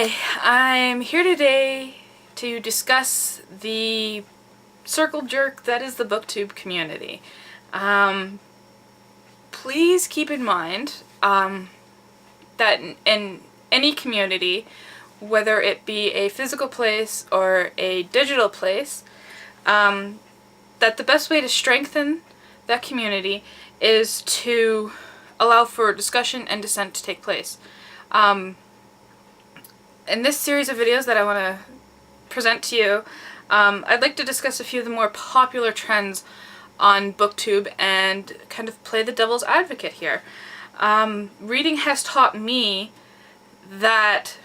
Hi, I'm here today to discuss the circle jerk that is the booktube community. Please keep in mind that in any community, whether it be a physical place or a digital place, that the best way to strengthen that community is to allow for discussion and dissent to take place. In this series of videos that I want to present to you, I'd like to discuss a few of the more popular trends on BookTube and kind of play the devil's advocate here. Reading has taught me that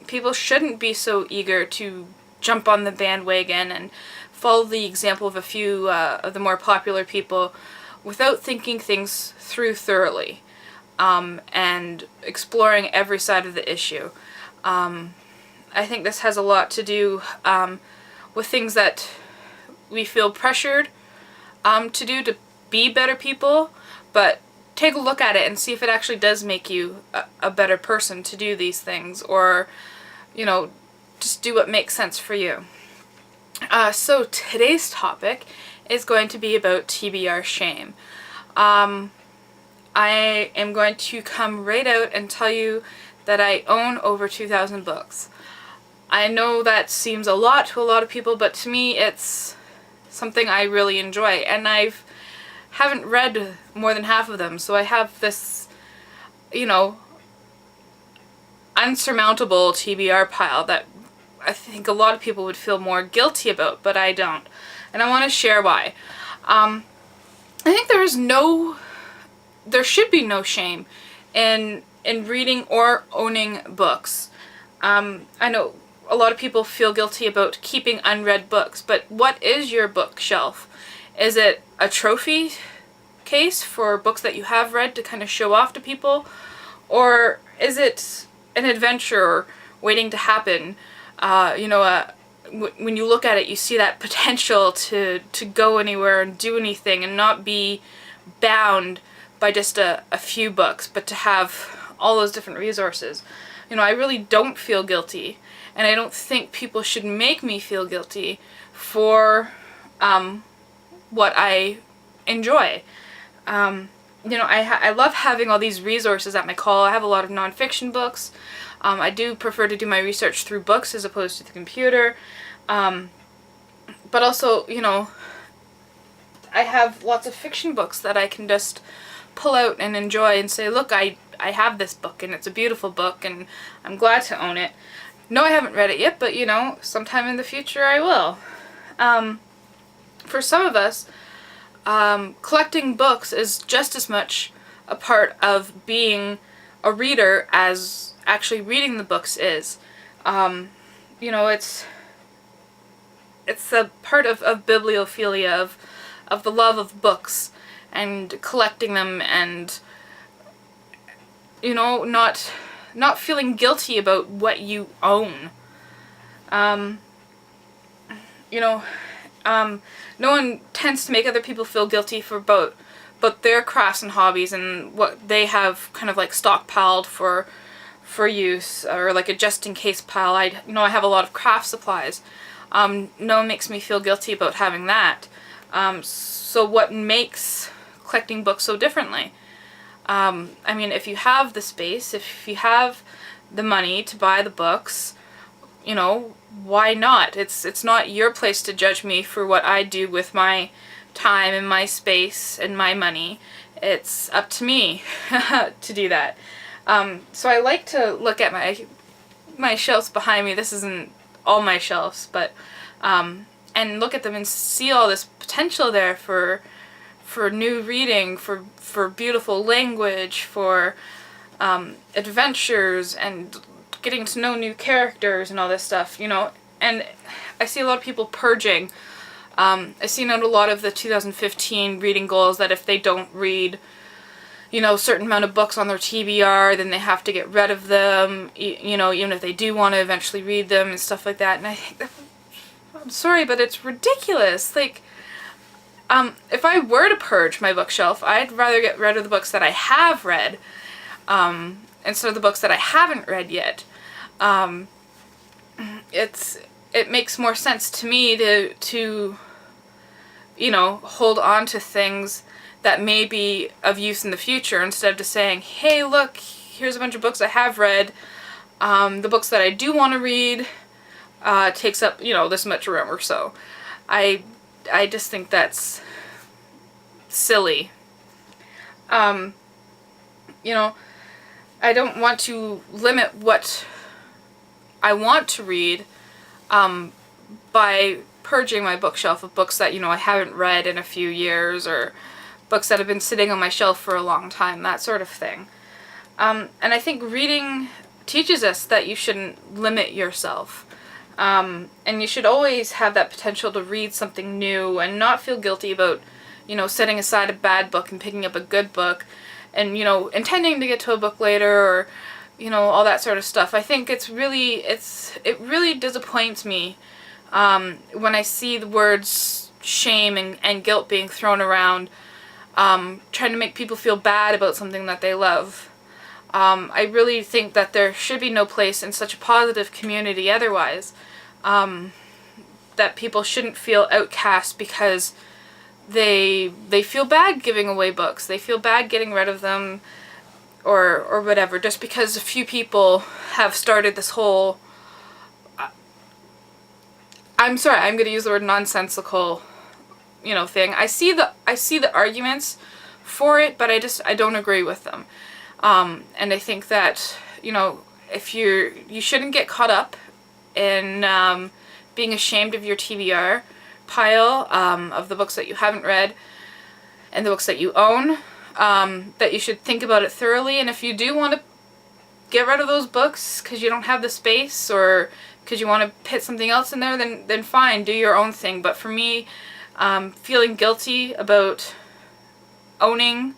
people shouldn't be so eager to jump on the bandwagon and follow the example of a few of the more popular people without thinking things through thoroughly and exploring every side of the issue. I think this has a lot to do with things that we feel pressured to do to be better people, but take a look at it and see if it actually does make you a better person to do these things, or, you know, just do what makes sense for you. So today's topic is going to be about TBR shame. I am going to come right out and tell you that I own over 2,000 books. I know that seems a lot to a lot of people, but to me it's something I really enjoy, and haven't read more than half of them, so I have this, you know, unsurmountable TBR pile that I think a lot of people would feel more guilty about, but I don't. And I want to share why. I think there should be no shame in reading or owning books. I know a lot of people feel guilty about keeping unread books, but what is your bookshelf? Is it a trophy case for books that you have read to kind of show off to people? Or is it an adventure waiting to happen? When you look at it, you see that potential to go anywhere and do anything and not be bound by just a few books, but to have all those different resources. You know, I really don't feel guilty, and I don't think people should make me feel guilty for what I enjoy. I love having all these resources at my call. I have a lot of nonfiction books. I do prefer to do my research through books as opposed to the computer. But also, you know, I have lots of fiction books that I can just pull out and enjoy and say, look, I have this book and it's a beautiful book and I'm glad to own it. No, I haven't read it yet, but you know, sometime in the future I will. For some of us, collecting books is just as much a part of being a reader as actually reading the books is. You know, it's a part of bibliophilia, of the love of books and collecting them, and, you know, not feeling guilty about what you own. No one tends to make other people feel guilty for about their crafts and hobbies and what they have kind of like stockpiled for use, or like a just-in-case pile. I have a lot of craft supplies. No one makes me feel guilty about having that. So what makes collecting books so differently? I mean, if you have the space, if you have the money to buy the books, you know, why not? It's not your place to judge me for what I do with my time and my space and my money. It's up to me to do that. So I like to look at my shelves behind me. This isn't all my shelves, but and look at them and see all this potential there for new reading, for beautiful language, for adventures and getting to know new characters and all this stuff, you know. And I see a lot of people purging. I've seen out a lot of the 2015 reading goals that if they don't read, you know, a certain amount of books on their TBR, then they have to get rid of them, you know, even if they do want to eventually read them and stuff like that. And I think I'm sorry, but it's ridiculous. Like, if I were to purge my bookshelf, I'd rather get rid of the books that I have read, instead of the books that I haven't read yet. It makes more sense to me to hold on to things that may be of use in the future, instead of just saying, hey, look, here's a bunch of books I have read. The books that I do want to read takes up, this much room or so. I just think that's silly. I don't want to limit what I want to read by purging my bookshelf of books that, I haven't read in a few years, or books that have been sitting on my shelf for a long time, that sort of thing. And I think reading teaches us that you shouldn't limit yourself. And you should always have that potential to read something new and not feel guilty about, setting aside a bad book and picking up a good book and, intending to get to a book later, or, all that sort of stuff. I think it really disappoints me when I see the words shame and guilt being thrown around, trying to make people feel bad about something that they love. I really think that there should be no place in such a positive community otherwise, that people shouldn't feel outcast because they feel bad giving away books, they feel bad getting rid of them, or whatever, just because a few people have started this whole, I'm sorry, I'm going to use the word nonsensical, thing. I see the arguments for it, but I don't agree with them. And I think that, if you shouldn't get caught up in being ashamed of your TBR pile, of the books that you haven't read and the books that you own, that you should think about it thoroughly. And if you do want to get rid of those books because you don't have the space, or because you want to put something else in there, then fine, do your own thing. But for me, feeling guilty about owning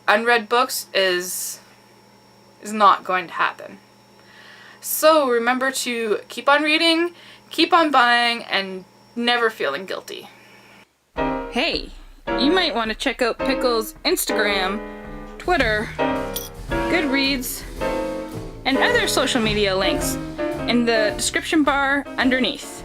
unread books is not going to happen. So remember to keep on reading, keep on buying, and never feeling guilty. Hey, you might want to check out Pickle's Instagram, Twitter, Goodreads, and other social media links in the description bar underneath.